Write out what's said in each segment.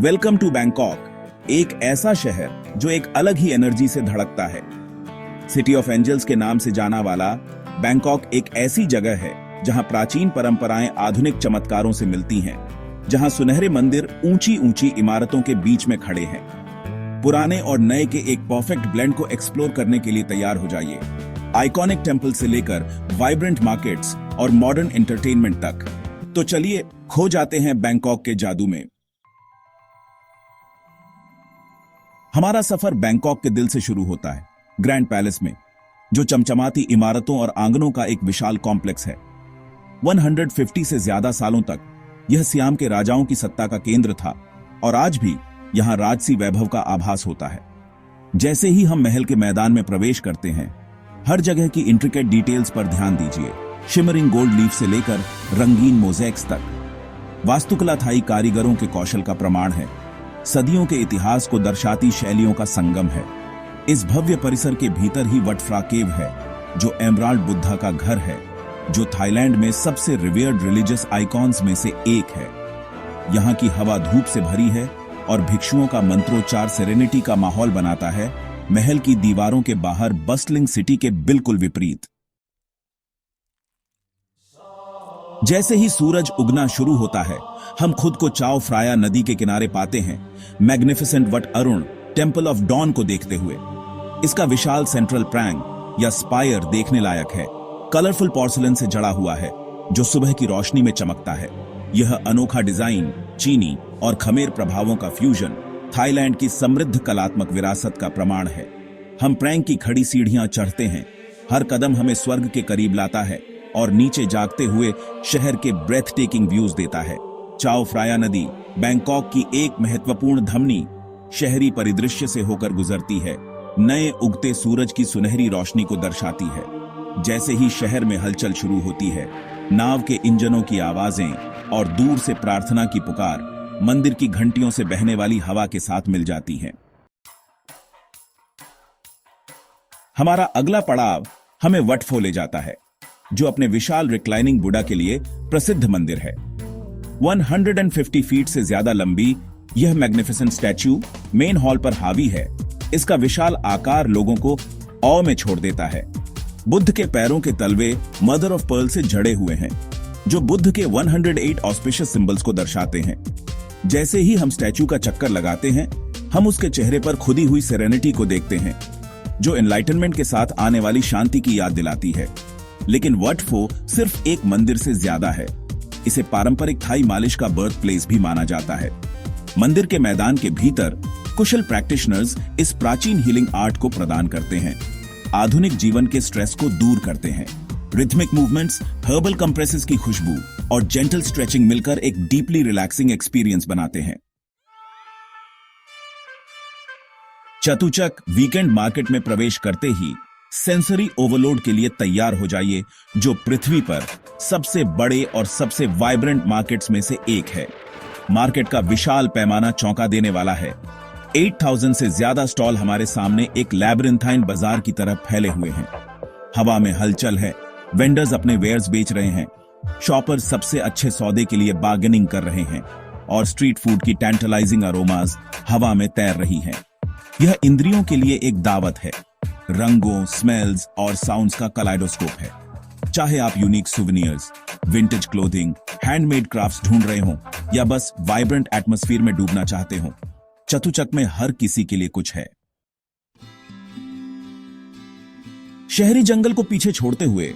Welcome to Bangkok, एक ऐसा शहर जो एक अलग ही एनर्जी से धड़कता है। सिटी ऑफ एंजल्स के नाम से जाना वाला बैंकॉक एक ऐसी जगह है जहां प्राचीन परंपराएं आधुनिक चमत्कारों से मिलती हैं, जहां सुनहरे मंदिर ऊंची ऊंची इमारतों के बीच में खड़े हैं। पुराने और नए के एक परफेक्ट ब्लेंड को एक्सप्लोर करने के लिए तैयार हो जाइए। आइकॉनिक टेंपल से लेकर वाइब्रेंट मार्केट्स और मॉडर्न एंटरटेनमेंट तक। तो चलिए खो जाते हैं बैंकॉक के जादू में। हमारा सफर बैंकॉक के दिल से शुरू होता है, ग्रैंड पैलेस में, जो चमचमाती इमारतों और आंगनों का एक विशाल कॉम्प्लेक्स है। 150 से ज्यादा सालों तक यह सियाम के राजाओं की सत्ता का केंद्र था और आज भी यहां राजसी वैभव का आभास होता है। जैसे ही हम महल के मैदान में प्रवेश करते हैं, हर जगह की इंट्रिकेट डिटेल्स पर ध्यान दीजिए। शिमरिंग गोल्ड लीफ से लेकर रंगीन मोज़ेक्स तक वास्तुकला थाई कारीगरों के कौशल का प्रमाण है। सदियों के इतिहास को दर्शाती शैलियों का संगम है। इस भव्य परिसर के भीतर ही वट फ्रा केव है, जो एमराल्ड बुद्धा का घर है, जो थाईलैंड में सबसे रिवियर्ड रिलीजियस आइकॉन्स में से एक है। यहाँ की हवा धूप से भरी है और भिक्षुओं का मंत्रोच्चार सेरेनिटी का माहौल बनाता है, महल की दीवारों के बाहर बस्टलिंग सिटी के बिल्कुल विपरीत। जैसे ही सूरज उगना शुरू होता है, हम खुद को चाओ फ्राया नदी के किनारे पाते हैं, magnificent Wat Arun temple of dawn को देखते हुए। इसका विशाल सेंट्रल प्रैंग या स्पायर देखने लायक है। कलरफुल पोर्सलेन से जड़ा हुआ है, जो सुबह की रोशनी में चमकता है। यह अनोखा डिजाइन चीनी और खमेर प्रभावों का फ्यूजन थाईलैंड की समृद्ध कलात्मक विरासत का प्रमाण है। हम प्रैंग की खड़ी सीढ़ियां चढ़ते हैं। हर कदम हमें स्वर्ग के करीब लाता है और नीचे जागते हुए शहर के ब्रेथ टेकिंग व्यूज देता है। चाओ फ्राया नदी बैंकॉक की एक महत्वपूर्ण धमनी शहरी परिदृश्य से होकर गुजरती है, नए उगते सूरज की सुनहरी रोशनी को दर्शाती है। जैसे ही शहर में हलचल शुरू होती है, नाव के इंजनों की आवाजें और दूर से प्रार्थना की पुकार मंदिर की घंटियों से बहने वाली हवा के साथ मिल जाती हैं। हमारा अगला पड़ाव हमें वट फो ले जाता है, जो अपने विशाल रिक्लाइनिंग बुद्धा के लिए प्रसिद्ध मंदिर है। 150 फीट से ज्यादा लंबी यह मैग्निफिसेंट स्टैच्यू मेन हॉल पर हावी है। इसका विशाल आकार लोगों को औ में छोड़ देता है। बुद्ध के पैरों के तलवे मदर ऑफ पर्ल से जड़े हुए हैं, जो बुद्ध के 108 ऑस्पिशियस सिंबल्स को दर्शाते हैं। जैसे ही हम स्टैच्यू का चक्कर लगाते हैं, हम उसके चेहरे पर खुदी हुई सेरेनिटी को देखते हैं, जो एनलाइटनमेंट के साथ आने वाली शांति की याद दिलाती है। लेकिन वट फो सिर्फ एक मंदिर से ज्यादा है। इसे पारंपरिक थाई मालिश का बर्थ प्लेस भी माना जाता है। मंदिर के मैदान के भीतर कुशल प्रैक्टिशनर्स इस प्राचीन हीलिंग आर्ट को प्रदान करते हैं, आधुनिक जीवन के स्ट्रेस को दूर करते हैं। रिथमिक मूवमेंट्स, हर्बल कंप्रेसेस की खुशबू और जेंटल स्ट्रेचिंग मिलकर एक डीपली रिलैक्सिंग एक्सपीरियंस बनाते हैं। चतुचक वीकेंड मार्केट में प्रवेश करते ही सेंसरी ओवरलोड के लिए तैयार हो जाइए, जो पृथ्वी पर सबसे बड़े और सबसे वाइब्रेंट मार्केट्स में से एक है। मार्केट का विशाल पैमाना चौंका देने वाला है। 8000 से ज्यादा स्टॉल हमारे सामने एक लैबिरिंथाइन बाजार की तरफ फैले हुए हैं। हवा में हलचल है, वेंडर्स अपने वेयर्स बेच रहे हैं, शॉपर्स सबसे अच्छे सौदे के लिए बार्गेनिंग कर रहे हैं और स्ट्रीट फूड की टेंटलाइजिंग अरोमाज हवा में तैर रही हैं। यह इंद्रियों के लिए एक दावत है। रंगों, स्मेल्स और साउंड्स का कलाइडोस्कोप है। चाहे आप unique souvenirs, vintage clothing, handmade crafts ढूंढ रहे हो या बस वाइब्रेंट एटमॉस्फेयर में डूबना चाहते हो, चतुचक में हर किसी के लिए कुछ है। शहरी जंगल को पीछे छोड़ते हुए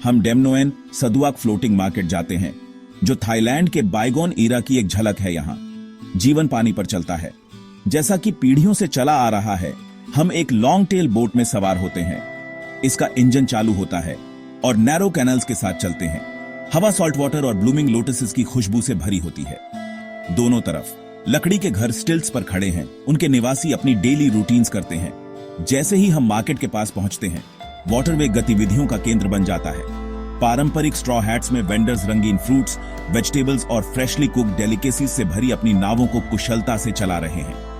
हम डेम नोएन सदुआक फ्लोटिंग मार्केट जाते हैं, जो थाईलैंड के बाइगोन ईरा की एक झलक है। यहाँ जीवन पानी पर चलता है, जैसा कि पीढ़ियों से चला आ रहा है। हम एक लॉन्ग टेल बोट में सवार होते हैं। इसका इंजन चालू होता है और नैरो कैनल्स के साथ चलते हैं। हवा सॉल्ट वाटर और ब्लूमिंग लोटसेस की खुशबू से भरी होती है। दोनों तरफ लकड़ी के घर स्टिल्ट्स पर खड़े हैं। उनके निवासी अपनी डेली रूटीन्स करते हैं। जैसे ही हम मार्केट के पास पहुंचते हैं, वाटरवे गतिविधियों का केंद्र बन जाता है। पारंपरिक स्ट्रॉ हैट्स में वेंडर्स रंगीन फ्रूट्स, वेजिटेबल्स और फ्रेशली कुक्ड डेलिकेसीज से भरी अपनी नावों को कुशलता से चला रहे हैं।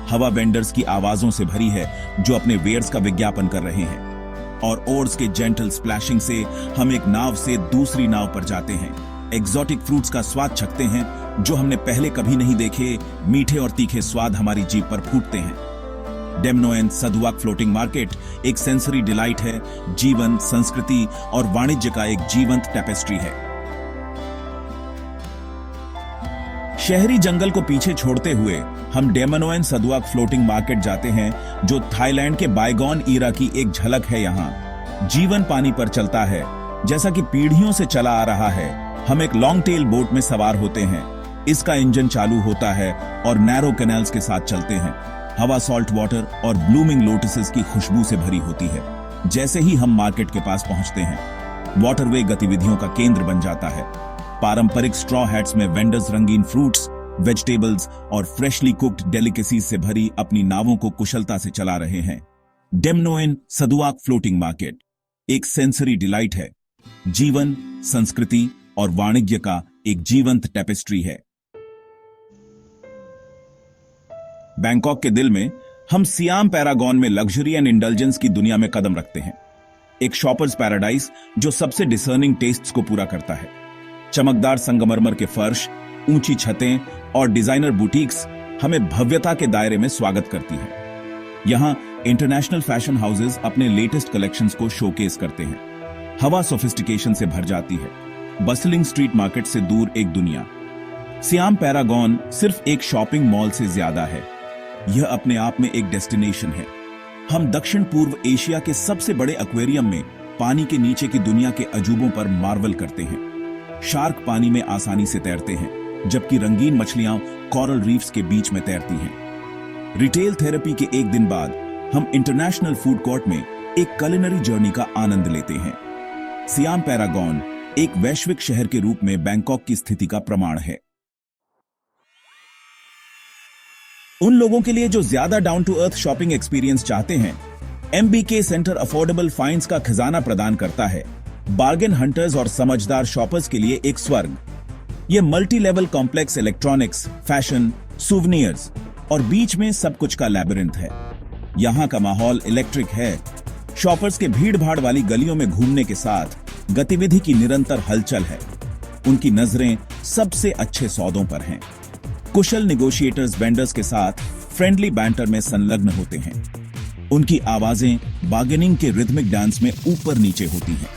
हवा वेंडर्स की आवाजों से भरी है, जो अपने वेयर्स का विज्ञापन कर रहे हैं। और ओर्स के जेंटल स्प्लैशिंग से हम एक नाव से दूसरी नाव पर जाते हैं। एक्सोटिक फ्रूट्स का स्वाद चखते हैं जो हमने पहले कभी नहीं देखे। मीठे और तीखे स्वाद हमारी जीभ पर फूटते हैं। डे मनोएन सदुआक फ्लोटिंग मार्केट एक सेंसरी डिलाइट है, जीवन, संस्कृति और वाणिज्य का एक जीवंत टेपेस्ट्री है। शहरी जंगल को पीछे छोड़ते हुए हम डे मनोएन सदुआक फ्लोटिंग मार्केट जाते हैं, जो थाईलैंड के बायगॉन ईरा की एक झलक है। यहाँ जीवन पानी पर चलता है, जैसा कि पीढ़ियों से चला आ रहा है। हम एक लॉन्ग टेल बोट में सवार होते हैं, इसका इंजन चालू होता है और नैरो कैनाल्स के साथ चलते हैं। हवा सॉल्ट वाटर और ब्लूमिंग लोटसेस की खुशबू से भरी होती है। जैसे ही हम मार्केट के पास पहुंचते हैं, वाटरवे गतिविधियों का केंद्र बन जाता है। पारंपरिक स्ट्रॉ हैट्स में वेंडर्स रंगीन फ्रूट्स, वेजिटेबल्स और फ्रेशली कुक्ड डेलिकेसीज से भरी अपनी नावों को कुशलता से चला रहे हैं। डे मनोएन सदुआक फ्लोटिंग मार्केट एक सेंसरी डिलाइट है, जीवन, संस्कृति और वाणिज्य का एक जीवंत टेपेस्ट्री है। बैंकॉक के दिल में हम सियाम पैरागॉन में लग्जरी एंड इंडल्जेंस की दुनिया में कदम रखते हैं। एक शॉपर्स पैराडाइज जो सबसे डिसर्निंग टेस्ट्स को पूरा करता है। चमकदार संगमरमर के फर्श, ऊंची छतें और डिजाइनर बुटीक्स हमें भव्यता के दायरे में स्वागत करती हैं। यहां इंटरनेशनल फैशन हाउसेस अपने लेटेस्ट कलेक्शंस को शोकेस करते हैं। हवा सोफिस्टिकेशन से भर जाती है। बस्लिंग स्ट्रीट मार्केट से दूर एक दुनिया। सियाम पैरागॉन सिर्फ एक शॉपिंग मॉल से ज्यादा है, यह अपने आप में एक डेस्टिनेशन है। हम दक्षिण पूर्व एशिया के सबसे बड़े एक्वेरियम में पानी के नीचे की दुनिया के अजूबों पर मार्वल करते हैं। शार्क पानी में आसानी से तैरते हैं, जबकि रंगीन मछलियां कोरल रीफ्स के बीच में तैरती हैं। रिटेल थेरेपी के एक दिन बाद हम इंटरनेशनल फूड कोर्ट में एक कुलिनरी जर्नी का आनंद लेते हैं। सियाम पैरागॉन एक वैश्विक शहर के रूप में बैंकॉक की स्थिति का प्रमाण है। उन लोगों के लिए जो ज्यादा down to earth shopping experience चाहते हैं, MBK सेंटर अफोर्डेबल फाइंड्स का खजाना प्रदान करता है। बार्गेन हंटर्स और समझदार शॉपर्स के लिए एक स्वर्ग। यह multi level complex electronics, fashion, souvenirs और बीच में सब कुछ का लैबिरिंथ है। यहां का माहौल इलेक्ट्रिक है। शॉपर्स के भीड़ भाड़ वाली गलियों में घूमने के साथ गतिविधि की निरंतर हलचल है। उनकी नजरें सबसे अच्छे सौदों पर हैं। कुशल निगोशिएटर्स वेंडर्स के साथ फ्रेंडली बैंटर में संलग्न होते हैं। उनकी आवाजें बार्गेनिंग के रिथमिक डांस में ऊपर नीचे होती हैं।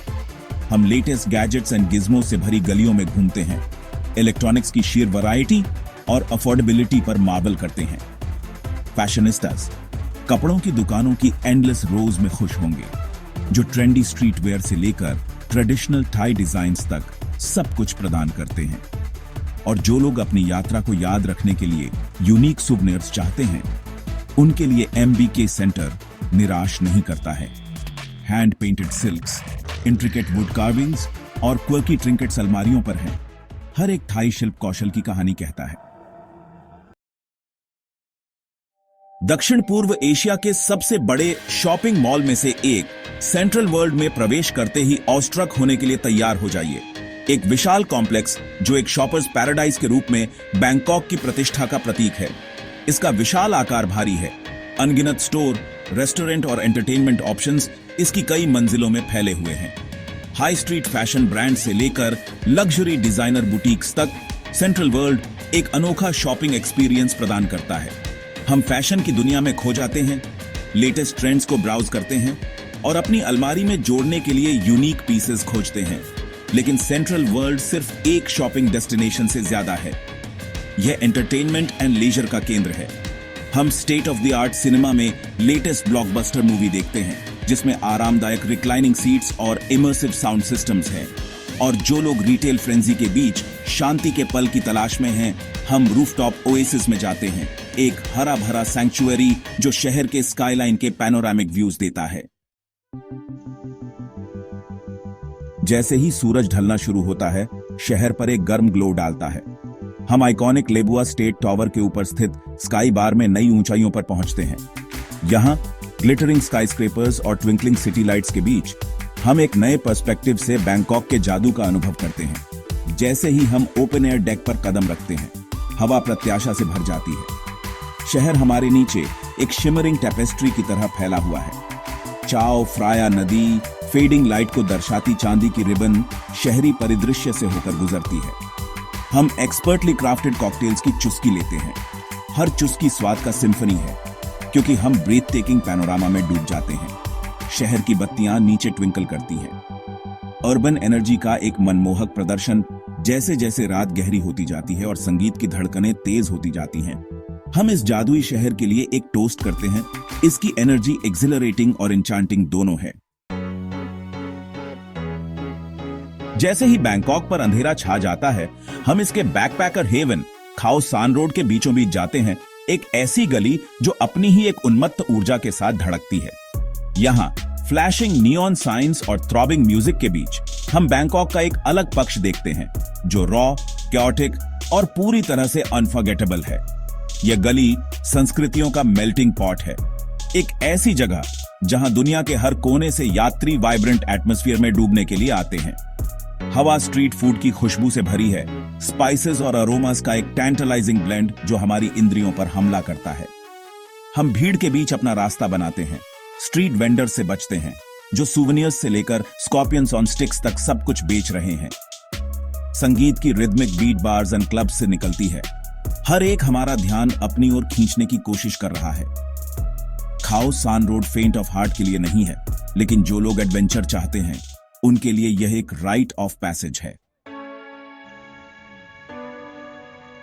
हम लेटेस्ट गैजेट्स एंड गिज्मो से भरी गलियों में घूमते हैं। इलेक्ट्रॉनिक्स की शीर वैरायटी और अफोर्डेबिलिटी पर मार्वल करते हैं। फैशनिस्टास कपड़ों की दुकानों की एंडलेस रोज में खुश होंगे, जो ट्रेंडी स्ट्रीट वेयर से लेकर ट्रेडिशनल टाई डिजाइन्स तक सब कुछ प्रदान करते हैं। और जो लोग अपनी यात्रा को याद रखने के लिए यूनिक सुवनियर्स चाहते हैं, उनके लिए MBK सेंटर निराश नहीं करता है। Hand painted silks, intricate would carvings और क्वर्की ट्रिंकेट्स अलमारियों पर हैं। हर एक थाई शिल्प कौशल की कहानी कहता है। दक्षिण पूर्व एशिया के सबसे बड़े शॉपिंग मॉल में से एक सेंट्रल वर्ल्ड में प्रवेश करते ही ऑस्ट्रक होने के लिए तैयार हो जाइए। एक विशाल कॉम्प्लेक्स जो एक शॉपर्स पैराडाइज के रूप में बैंकॉक की प्रतिष्ठा का प्रतीक है। इसका विशाल आकार भारी है। अनगिनत स्टोर, रेस्टोरेंट और एंटरटेनमेंट ऑप्शंस इसकी कई मंजिलों में फैले हुए हैं। हाई स्ट्रीट फैशन ब्रांड से लेकर लग्जरी डिजाइनर बुटीक्स तक, सेंट्रल वर्ल्ड एक अनोखा शॉपिंग एक्सपीरियंस प्रदान करता है। हम फैशन की दुनिया में खो जाते हैं, लेटेस्ट ट्रेंड्स को ब्राउज करते हैं और अपनी अलमारी में जोड़ने के लिए यूनिक पीसेस खोजते हैं। लेकिन सेंट्रल वर्ल्ड सिर्फ एक शॉपिंग डेस्टिनेशन से ज्यादा है। यह एंटरटेनमेंट एंड लीजर का केंद्र है। हम state of the art cinema में लेटेस्ट ब्लॉकबस्टर मूवी देखते हैं, जिसमें आरामदायक रिक्लाइनिंग सीट्स और इमर्सिव साउंड सिस्टम्स हैं। और जो लोग रिटेल फ्रेंजी के बीच शांति के पल की तलाश में हैं, हम रूफटॉप ओएसिस में जाते हैं, एक हरा भरा सैंक्चुअरी जो शहर के स्काईलाइन के पैनोरामिक व्यूज देता है। जैसे ही सूरज ढलना शुरू होता है, शहर पर एक गर्म ग्लो डालता है। हम आइकॉनिक लेबुआ स्टेट टावर के ऊपर स्थित स्काई बार में नई ऊंचाइयों पर पहुंचते हैं। यहां ग्लिटरिंग स्काईस्क्रेपर्स और ट्विंकलिंग सिटी लाइट्स के बीच हम एक नए पर्सपेक्टिव से बैंकॉक के जादू का अनुभव करते हैं। जैसे ही हम ओपन एयर डेक पर कदम रखते हैं, हवा प्रत्याशा से भर जाती है। शहर हमारे नीचे एक शिमरिंग टेपेस्ट्री की तरह फैला हुआ है। चाओ फ्राया नदी, फेडिंग लाइट को दर्शाती चांदी की रिबन शहरी परिदृश्य से होकर गुजरती है। हम एक्सपर्टली क्राफ्टेड कॉकटेल्स की चुस्की लेते हैं। हर चुस्की स्वाद का सिम्फनी है, क्योंकि हम ब्रीथ टेकिंग पैनोरामा में डूब जाते हैं। शहर की बत्तियां नीचे ट्विंकल करती हैं। अर्बन एनर्जी का एक मनमोहक प्रदर्शन। जैसे जैसे रात गहरी होती जाती है और संगीत की धड़कनें तेज होती जाती हैं, हम इस जादुई शहर के लिए एक टोस्ट करते हैं। इसकी एनर्जी एक्सिलरेटिंग और इंचांटिंग दोनों है। जैसे ही बैंकॉक पर अंधेरा छा जाता है, हम इसके बैकपैकर हेवन खाओ सान रोड के बीचों बीच जाते हैं। एक ऐसी गली जो अपनी ही एक उन्मत्त ऊर्जा के साथ धड़कती है। यहाँ फ्लैशिंग नियॉन साइंस और थ्रॉबिंग म्यूजिक के बीच हम बैंकॉक का एक अलग पक्ष देखते हैं, जो रॉ, कैओटिक और पूरी तरह से अनफॉरगेटेबल है। यह गली संस्कृतियों का मेल्टिंग पॉट है। एक ऐसी जगह जहां दुनिया के हर कोने से यात्री वाइब्रेंट एटमॉस्फेयर में डूबने के लिए आते हैं। हवा स्ट्रीट फूड की खुशबू से भरी है, स्पाइसेस और अरोमास का एक टैंटलाइजिंग ब्लेंड जो हमारी इंद्रियों पर हमला करता है। हम भीड़ के बीच अपना रास्ता बनाते हैं, स्ट्रीट वेंडर्स से बचते हैं, जो सुवेनियर्स से लेकर स्कॉर्पियंस ऑन स्टिक्स तक सब कुछ बेच रहे हैं। संगीत की rhythmic beat bars and clubs से निकलती है। हर एक हमारा ध्यान अपनी ओर खींचने की कोशिश कर रहा है। खाओ सान रोड फेंट ऑफ हार्ट के लिए नहीं है, लेकिन जो लोग एडवेंचर चाहते हैं उनके लिए यह एक राइट ऑफ पैसेज है।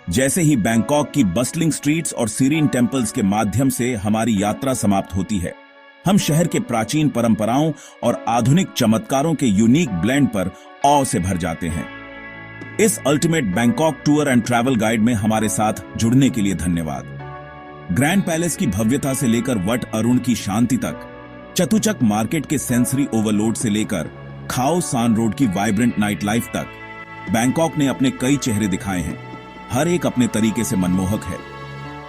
जैसे ही बैंकॉक की बस्टलिंग स्ट्रीट्स और सीरीन टेम्पल्स के माध्यम से हमारी यात्रा समाप्त होती है, हम शहर के प्राचीन परंपराओं और आधुनिक चमत्कारों के यूनिक ब्लेंड पर ऑ से भर जाते हैं। इस ultimate Bangkok tour and travel guide में हमारे साथ जुड़ने के लिए धन्यवाद। ग्रैंड पैलेस की भव्यता से लेकर वट अरुण की शांति तक, चतुचक मार्केट के सेंसरी ओवरलोड से लेकर खाओ सान रोड की वाइब्रेंट नाइट लाइफ तक, बैंकॉक ने अपने कई चेहरे दिखाए हैं। हर एक अपने तरीके से मनमोहक है।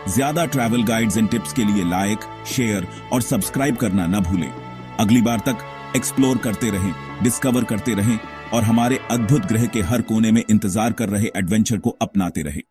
ज्यादा ट्रैवल गाइड्स एंड टिप्स के लिए लाइक, शेयर और सब्सक्राइब करना न भूलें। अगली बार तक एक्सप्लोर करते रहें, डिस्कवर करते रहें और हमारे अद्भुत ग्रह के हर कोने में इंतजार कर रहे एडवेंचर को अपनाते रहें।